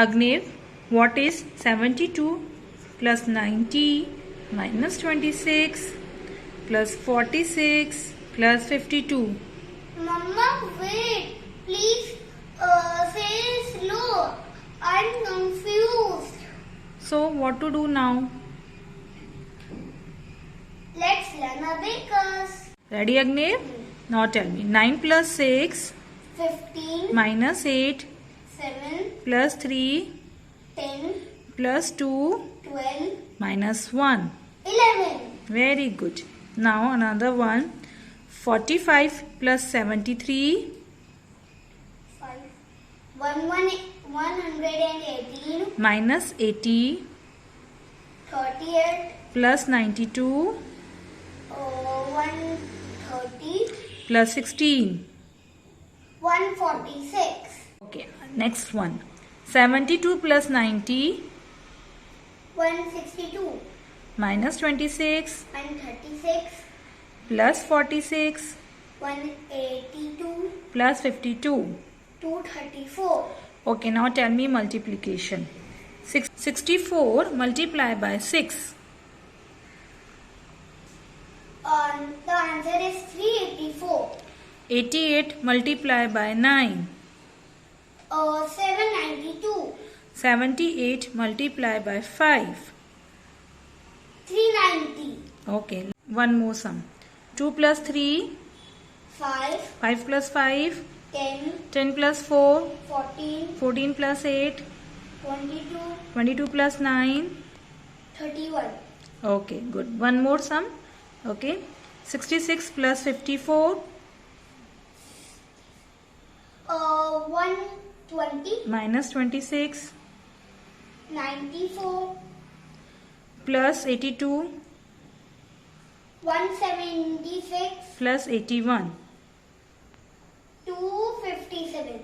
Agniv, what is 72 plus 90 minus 26 plus 46 plus 52? Mama, wait. Please say slow. I'm confused. So what to do now? Let's learn abacus. Ready, Agniv? Now tell me. 9 plus 6 15 minus 8 7 plus 3 10 plus 2 12 minus 1. 11. Very good. Now another one. 45 plus 73 5 118 minus 80 38 plus 92 130 plus 16. 146 Okay, next one. 72 plus 90 162 minus 26 136 plus 46 182 plus 52. 234. Okay, now tell me multiplication. 64 multiplied by 6. The answer is 384. 88 multiplied by 9. 792. 78 multiplied by 5. 390. Okay, one more sum. 2 plus 3, 5. 5 plus 5, 10. 10 plus 4, 14. 14 plus 8, 22. 22 plus 9. 31. Okay, good. One more sum. Okay, 66 plus 54 120. minus 26 94. plus 82 176. plus 81. 257.